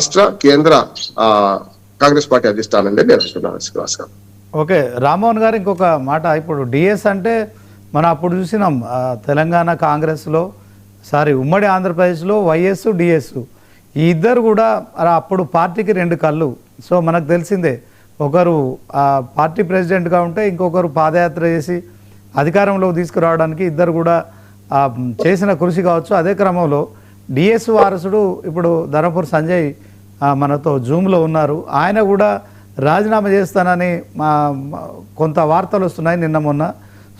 రాష్ట్ర కేంద్ర కాంగ్రెస్ పార్టీ అధిష్టానం నేను అనుకున్నాను శ్రీనివాస్ గారు. ఓకే రామ్మోహన్ గారు, ఇంకొక మాట. ఇప్పుడు డిఎస్ అంటే మనం అప్పుడు చూసినాం తెలంగాణ కాంగ్రెస్లో, ఉమ్మడి ఆంధ్రప్రదేశ్లో వైఎస్ డిఎస్ ఈ ఇద్దరు కూడా అప్పుడు పార్టీకి రెండు కళ్ళు. సో మనకు తెలిసిందే, ఒకరు పార్టీ ప్రెసిడెంట్గా ఉంటే ఇంకొకరు పాదయాత్ర చేసి అధికారంలోకి తీసుకురావడానికి ఇద్దరు కూడా చేసిన కృషి కావచ్చు. అదే క్రమంలో డిఎస్ వారసుడు ఇప్పుడు ధర్మపురి సంజయ్ మనతో జూమ్లో ఉన్నారు. ఆయన కూడా రాజీనామా చేస్తానని కొంత వార్తలు వస్తున్నాయి నిన్న మొన్న.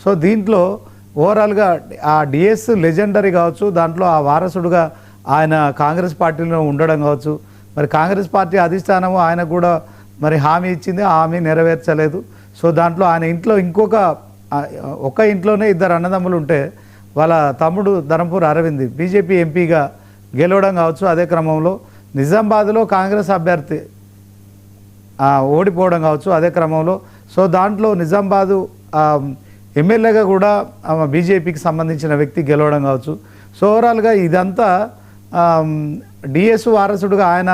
సో దీంట్లో ఓవరాల్గా ఆ డిఎస్ లెజెండరీ కావచ్చు, దాంట్లో ఆ వారసుడుగా ఆయన కాంగ్రెస్ పార్టీలో ఉండడం కావచ్చు. మరి కాంగ్రెస్ పార్టీ అధిష్టానము ఆయనకు కూడా మరి హామీ ఇచ్చింది, ఆ హామీ నెరవేర్చలేదు. సో దాంట్లో ఆయన ఇంట్లో ఒక ఇంట్లోనే ఇద్దరు అన్నదమ్ములు ఉంటే వాళ్ళ తమ్ముడు ధర్మపురి అరవింద్ బీజేపీ ఎంపీగా గెలవడం కావచ్చు. అదే క్రమంలో నిజామాబాద్లో కాంగ్రెస్ అభ్యర్థి ఓడిపోవడం కావచ్చు. అదే క్రమంలో సో దాంట్లో నిజామాబాదు ఎమ్మెల్యేగా కూడా బీజేపీకి సంబంధించిన వ్యక్తి గెలవడం కావచ్చు. సో ఓవరాల్గా ఇదంతా డిఎస్ వారసుడుగా ఆయన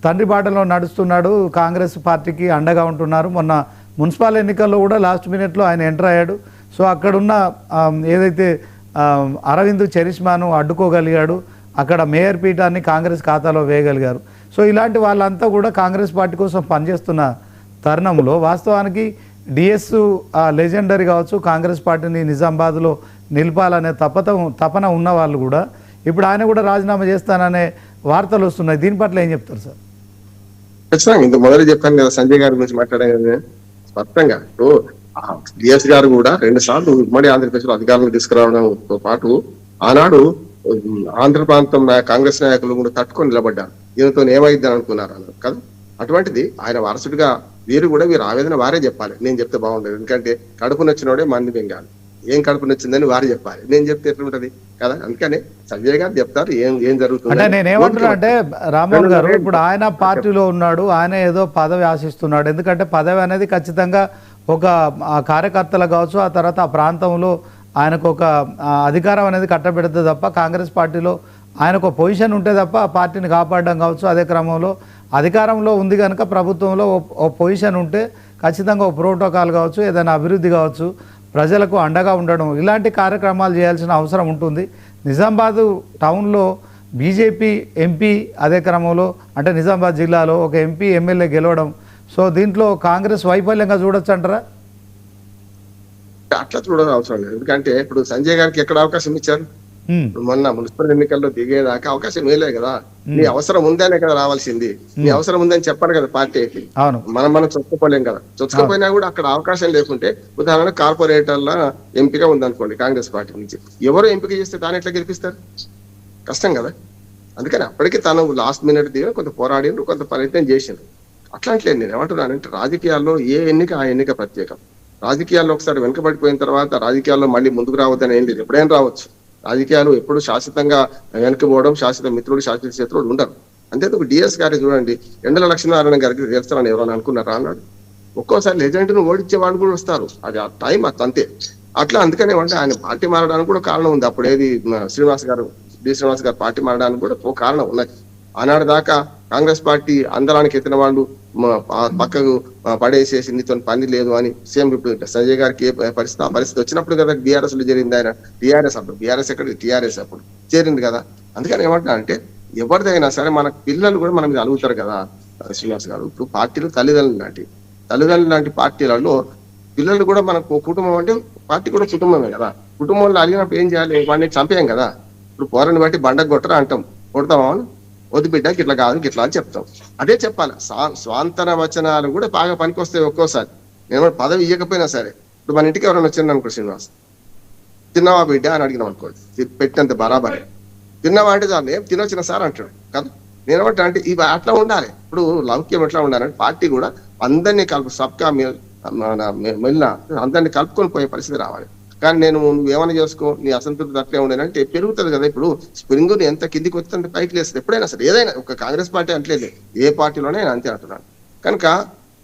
తండ్రి బాటలో నడుస్తున్నాడు, కాంగ్రెస్ పార్టీకి అండగా ఉంటున్నారు. మొన్న మున్సిపల్ ఎన్నికల్లో కూడా లాస్ట్ మినిట్లో ఆయన ఎంటర్ అయ్యాడు. సో అక్కడున్న ఏదైతే అరవింద్ చరిష్మాను అడ్డుకోగలిగాడు, అక్కడ మేయర్ పీఠాన్ని కాంగ్రెస్ ఖాతాలో వేయగలిగారు. సో ఇలాంటి వాళ్ళంతా కూడా కాంగ్రెస్ పార్టీ కోసం పనిచేస్తున్న తరుణంలో వాస్తవానికి డిఎస్ లెజెండరీ కావచ్చు, కాంగ్రెస్ పార్టీని నిజామాబాద్లో నిలపాలనే తపన ఉన్న వాళ్ళు కూడా ఇప్పుడు ఆయన కూడా రాజీనామా చేస్తాననే వార్తలు వస్తున్నాయి. దీని పట్ల ఏం చెప్తారు సార్? ఖచ్చితంగా ఇంత మొదలు చెప్పాను కదా, సంజయ్ గారి గురించి మాట్లాడే స్పష్టంగా. ఇప్పుడు డిఎస్ గారు కూడా 2 సార్లు ఉమ్మడి ఆంధ్రప్రదేశ్ లో అధికారంలో తీసుకురావడంతో పాటు ఆనాడు ఆంధ్ర ప్రాంతం కాంగ్రెస్ నాయకులు కూడా తట్టుకొని నిలబడ్డారు. ఈయనతో ఏమైందని అనుకున్నారు అన్నారు కదా. అటువంటిది ఆయన వారసుడిగా వీరు ఆవేదన వారే చెప్పాలి. నేను చెప్తే బాగుండదు, ఎందుకంటే కడుపు నచ్చినోడే మంది బెంగాలి. ఏం కడుపు నచ్చిందని వారు చెప్పాలి, నేను చెప్తే ఎట్లుంటది కదా. అందుకని సంజయ్ గారు చెప్తారు ఏం జరుగుతుంది. అంటే నేనేమంటున్నా అంటే రామ్మోహన్ గారు, ఇప్పుడు ఆయన పార్టీలో ఉన్నాడు, ఆయన ఏదో పదవి ఆశిస్తున్నాడు. ఎందుకంటే పదవి అనేది ఖచ్చితంగా ఒక కార్యకర్తలు కావచ్చు, ఆ తర్వాత ఆ ప్రాంతంలో ఆయనకు ఒక అధికారం అనేది కట్టబెడితే తప్ప, కాంగ్రెస్ పార్టీలో ఆయనకు ఒక పొజిషన్ ఉంటే తప్ప ఆ పార్టీని కాపాడడం కావచ్చు. అదే క్రమంలో అధికారంలో ఉంది కనుక ప్రభుత్వంలో ఓ పొజిషన్ ఉంటే ఖచ్చితంగా ఒక ప్రోటోకాల్ కావచ్చు, ఏదైనా అభివృద్ధి కావచ్చు, ప్రజలకు అండగా ఉండడం, ఇలాంటి కార్యక్రమాలు చేయాల్సిన అవసరం ఉంటుంది. నిజామాబాద్ టౌన్లో బీజేపీ ఎంపీ, అదే క్రమంలో అంటే నిజామాబాద్ జిల్లాలో ఒక ఎంపీ ఎమ్మెల్యే గెలవడం, సో దీంట్లో కాంగ్రెస్ వైఫల్యంగా చూడొచ్చు అంటారా? అట్లా చూడడం అవసరం లేదు. ఎందుకంటే ఇప్పుడు సంజయ్ గారికి ఎక్కడ అవకాశం ఇచ్చారు? మొన్న మున్సిపల్ ఎన్నికల్లో దిగేదాకా అవకాశం వేయలే కదా. నీ అవసరం ఉందనే కదా రావాల్సింది. నీ అవసరం ఉందని చెప్పాలి కదా పార్టీకి. మనం చొచ్చుకోలేం కదా. చొచ్చుకోపోయినా కూడా అక్కడ అవకాశం లేకుంటే, ఉదాహరణ కార్పొరేటర్ల ఎంపిక ఉందనుకోండి కాంగ్రెస్ పార్టీ నుంచి, ఎవరు ఎంపిక చేస్తే దాన్ని ఎట్లా గెలిపిస్తారు? కష్టం కదా. అందుకని అప్పటికి తను లాస్ట్ మినిట్ దిగా కొంత పోరాడిండు, కొంత ప్రయత్నం చేసిండు. అట్లాంటిలేదు. నేను ఏమంటున్నానంటే రాజకీయాల్లో ఏ ఎన్నిక ఆ ఎన్నిక ప్రత్యేకం. రాజకీయాల్లో ఒకసారి వెనుకబడిపోయిన తర్వాత రాజకీయాల్లో మళ్ళీ ముందుకు రావద్దని ఏం లేదు, ఎప్పుడైనా రావచ్చు. రాజకీయాలు ఎప్పుడు శాశ్వతంగా వెనకపోవడం, శాశ్వత మిత్రుడు శాశ్వత శత్రువుడు ఉండరు. అంతేందుకు డిఎస్ గారి చూడండి, ఎండల లక్ష్మీనారాయణ గారికి గెలుస్తారని ఎవరైనా అనుకున్నారా అన్నాడు. ఒక్కోసారి లెజెండ్ను ఓడించే వాళ్ళు కూడా వస్తారు, అది ఆ టైం అంతే. అట్లా అందుకనే అంటే ఆయన పార్టీ మారడానికి కూడా కారణం ఉంది. అప్పుడు ఏది శ్రీనివాస్ గారు పార్టీ మారడానికి కూడా ఓ కారణం ఉన్నది. ఆనాడు దాకా కాంగ్రెస్ పార్టీ అందరానికి ఎత్తిన వాళ్ళు పక్కకు పడేసేసి నీతో పని లేదు అని సేమ్ ఇప్పుడు సంజయ్ గారికి ఏ పరిస్థితి, ఆ పరిస్థితి వచ్చినప్పుడు కదా బీఆర్ఎస్ లో జరిగింది. ఆయన బీఆర్ఎస్ ఎక్కడ టీఆర్ఎస్ అప్పుడు చేరింది కదా. అందుకని ఏమంటా అంటే ఎవరిదైనా సరే మన పిల్లలు కూడా మన మీద అలుగుతారు కదా శ్రీనివాస్ గారు. ఇప్పుడు పార్టీలు తల్లిదండ్రులు లాంటి పార్టీలలో పిల్లలు కూడా మనకు కుటుంబం అంటే పార్టీ కూడా కుటుంబమే కదా. కుటుంబంలో అలిగినప్పుడు ఏం చేయాలి? వాడిని చంపేయం కదా. ఇప్పుడు పోరని బట్టి బండకు కొట్టరా అంటాం, కొడతామా? వద్దు బిడ్డకి ఇట్లా కాదు ఇట్లా అని చెప్తాం. అదే చెప్పాలి. స్వాంతన వచనాలు కూడా బాగా పనికొస్తాయి ఒక్కోసారి. నేను పదవి ఇవ్వకపోయినా సరే, ఇప్పుడు మన ఇంటికి ఎవరైనా వచ్చింది అనుకో శ్రీనివాస్, తిన్నావా బిడ్డ అని అడిగినాం అనుకోండి, పెట్టినంత బరాబరే. తిన్నావా అంటే చాలు, ఏం తినొచ్చిన సార్ అంటాడు కదా. నేనేమంటా అంటే ఇవి అట్లా ఉండాలి. ఇప్పుడు లౌక్యం ఎట్లా ఉండాలంటే పార్టీ కూడా అందరినీ సబ్కా మెల్ల అందరినీ కలుపుకొని పోయే పరిస్థితి రావాలి. కానీ నువ్వేమైనా చేసుకో, నీ అసంతృప్తి అట్లే ఉండేనంటే పెరుగుతుంది కదా. ఇప్పుడు స్ప్రింగ్ ఎంత కిందికి వస్తుంటే పైకి లేస్తుంది. ఎప్పుడైనా సరే ఏదైనా ఒక కాంగ్రెస్ పార్టీ అంటలేదు, ఏ పార్టీలోనే అంతే అంటున్నాను. కనుక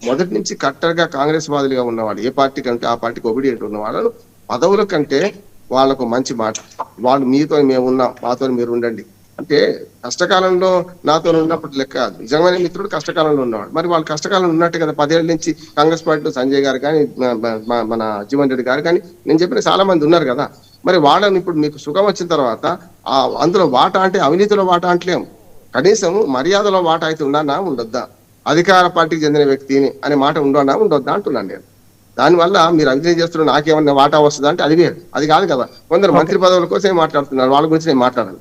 మొదటి నుంచి కట్టర్గా కాంగ్రెస్ వాదులుగా ఉన్నవాళ్ళు, ఏ పార్టీ కంటే ఆ పార్టీకి ఒబిడియంట్ ఉన్న వాళ్ళు పదవుల కంటే వాళ్ళకు మంచి మాట, వాళ్ళు మీతో మేము ఉన్నాం, మాతో మీరు ఉండండి, అంటే కష్టకాలంలో నాతో ఉన్నప్పుడు లెక్క కాదు. నిజమైన మిత్రుడు కష్టకాలంలో ఉన్నవాడు. మరి వాళ్ళు కష్టకాలంలో ఉన్నట్టు కదా 10 ఏళ్ల నుంచి కాంగ్రెస్ పార్టీలో సంజయ్ గారు కానీ, మన జీవన్ రెడ్డి గారు కానీ, నేను చెప్పిన చాలా మంది ఉన్నారు కదా. మరి వాళ్ళని ఇప్పుడు మీకు సుఖం వచ్చిన తర్వాత అందులో వాటా అంటే అవినీతిలో వాటా అంటలేం, కనీసం మర్యాదలో వాటా అయితే ఉండనా ఉండొద్దా, అధికార పార్టీకి చెందిన వ్యక్తిని అనే మాట ఉండనా ఉండొద్దా అంటున్నాను నేను. దానివల్ల మీరు అవినీతి చేస్తున్నారు, నాకేమన్నా వాటా వస్తుందా అంటే అది వేరు, అది కాదు కదా. కొందరు మంత్రి పదవుల కోసమే మాట్లాడుతున్నారు, వాళ్ళ గురించి నేను మాట్లాడాను.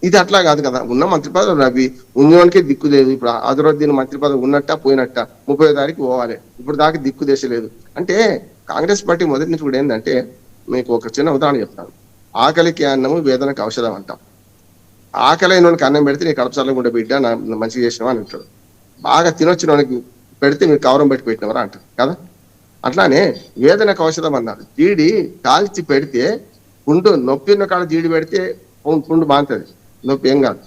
ఇది అట్లా కాదు కదా. ఉన్న మంత్రి పదవులు అవి ఉన్నవానికే దిక్కు లేదు. ఇప్పుడు అజరుద్దీన్ మంత్రి పదవి ఉన్నట్ట పోయినట్ట 30వ తారీఖు పోవాలి, ఇప్పుడు దాకా దిక్కు దేశ లేదు. అంటే కాంగ్రెస్ పార్టీ మొదటి నుంచి కూడా ఏంటంటే, మీకు ఒక చిన్న ఉదాహరణ చెప్తాను. ఆకలికి అన్నము వేదనకు ఔషధం అంటాం. ఆకలైన వానికి అన్నం పెడితే నీ కడుపు చల్లగుండా బిడ్డ మంచిగా చేసినావా అని అంటాడు. బాగా తినొచ్చిన వానికి పెడితే మీరు కవరం పెట్టి పెట్టినవరా అంటారు కదా. అట్లానే వేదనకు ఔషధం అన్నారు. జీడి కాల్చి పెడితే పుండు, నొప్పి ఉన్న కాడ జీడి పెడితే పుండు బాగుంటుంది, నొప్పి ఏం కాదు.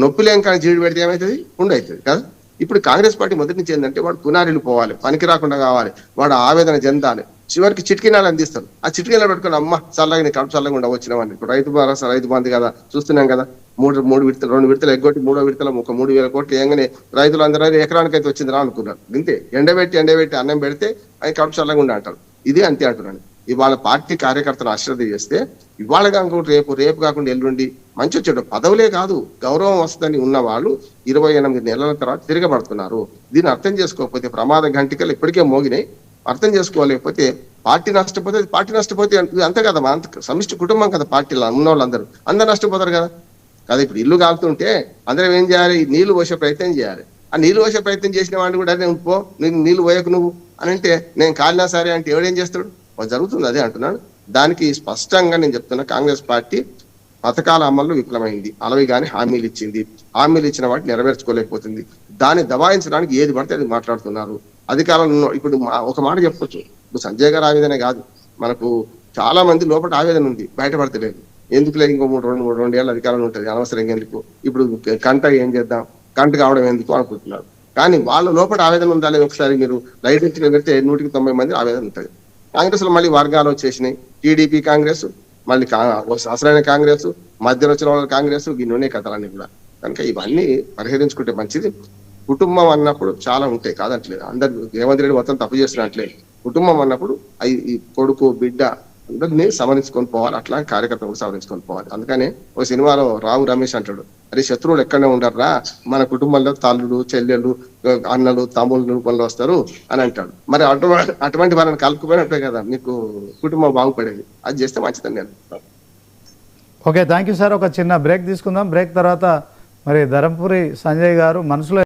నొప్పి లేని కానీ జీడి పెడితే ఏమవుతుంది, పుండు అవుతుంది కదా. ఇప్పుడు కాంగ్రెస్ పార్టీ మొదటి నుంచి ఏంటంటే, వాడు పునారిలు పోవాలి, పనికి రాకుండా కావాలి, వాడు ఆవేదన చెందాలి, చివరికి చిటికినాలు అందిస్తారు. ఆ చిటికినాలు పెట్టుకుని అమ్మ చల్లగా నీ కడుపు చల్లగా ఉండ వచ్చినామని. ఇప్పుడు రైతు భరోసా, రైతు బంధు కదా చూస్తున్నాం కదా. మూడు విడతలు, 2 విడతలు ఎగ్గొట్టి 3వ విడతల 3,000 కోట్లు ఏంగానే రైతులందరూ ఎకరానికి అయితే వచ్చిందిరా అనుకున్నారు. ఇంతే, ఎండబెట్టి అన్నం పెడితే అది కడుపు చల్లగా ఉండ అంటారు. ఇది అంతే అంటున్నాను. ఇవాళ పార్టీ కార్యకర్తలు అశ్రద్ధ చేస్తే ఇవాళ కాకుండా రేపు కాకుండా ఎల్లుండి మంచి వచ్చాడు. పదవులే కాదు, గౌరవం వస్తుందని ఉన్న వాళ్ళు 28 నెలల తర్వాత తిరగబడుతున్నారు. దీన్ని అర్థం చేసుకోకపోతే ప్రమాద గంటికలు ఇప్పటికే మోగినాయి. అర్థం చేసుకోలేకపోతే పార్టీ నష్టపోతే, పార్టీ నష్టపోతే అంతే కదా. అంత సమిష్టి కుటుంబం కదా పార్టీలో ఉన్న వాళ్ళందరూ, అందరు నష్టపోతారు కదా. ఇప్పుడు ఇల్లు కాలుతుంటే అందరం ఏం చేయాలి, నీళ్లు పోసే ప్రయత్నం చేయాలి. ఆ నీళ్లు పోసే ప్రయత్నం చేసిన వాడిని కూడా నేను పో, నీళ్లు పోయకు నువ్వు అని అంటే, నేను కాలినా సరే అంటే ఎవడేం చేస్తాడు, జరుగుతుంది. అదే అంటున్నాను. దానికి స్పష్టంగా నేను చెప్తున్నా, కాంగ్రెస్ పార్టీ పథకాల అమల్లో విఫలమైంది. అలవిగానే హామీలు ఇచ్చింది, హామీలు ఇచ్చిన వాటిని నెరవేర్చుకోలేకపోతుంది. దాన్ని దబాయించడానికి ఏది పడితే అది మాట్లాడుతున్నారు అధికారంలో. ఇప్పుడు ఒక మాట చెప్పొచ్చు, ఇప్పుడు సంజయ్ గారు ఆవేదనే కాదు, మనకు చాలా మంది లోపల ఆవేదన ఉంది, బయటపడతలేదు. ఎందుకులే, ఇంకో 2 ఏళ్ళ అధికారంలో ఉంటుంది, అనవసరంగా ఎందుకు, ఇప్పుడు కంట ఏం చేద్దాం, కంట కావడం ఎందుకు అనుకుంటున్నారు. కానీ వాళ్ళ లోపల ఆవేదన ఉండాలి. ఒకసారి మీరు లైట్ ఎత్తుకు వెళ్తే 190 మంది ఆవేదన ఉంటుంది. కాంగ్రెస్ లో మళ్ళీ వర్గాలు వచ్చేసినాయి. టీడీపీ కాంగ్రెస్, మళ్ళీ అసలైన కాంగ్రెస్, మధ్యలో వచ్చిన వాళ్ళ కాంగ్రెస్, గిన్నె కథలన్నీ కూడా. కనుక ఇవన్నీ పరిహరించుకుంటే మంచిది. కుటుంబం అన్నప్పుడు చాలా ఉంటాయి, కాదంటలేదు. అందరు రేవంత్ రెడ్డి మొత్తం తప్పు చేస్తున్నట్లేదు. కుటుంబం అన్నప్పుడు ఈ కొడుకు బిడ్డ అందరినీ సవరించుకొని పోవాలి, అట్లా కార్యకర్తలు కూడా సవరించుకొని పోవాలి. అందుకనే ఒక సినిమాలో రావు రమేష్ అంటాడు, అరే శత్రువులు ఎక్కడనే ఉండర్రా, మన కుటుంబంలో తల్లులు, చెల్లెళ్ళు, అన్నలు, తమ్ముళ్ళు రూపంలో వస్తారు అని అంటాడు. మరి అటువంటి వాళ్ళని కలుపుకుపోయినట్టే కదా మీకు కుటుంబం బాగుపడేది. అది చేస్తే మంచిదని నేను. Okay, thank you sir. ఒక చిన్న బ్రేక్ తీసుకుందాం. బ్రేక్ తర్వాత మరి ధర్మపురి సంజయ్ గారు మనసులో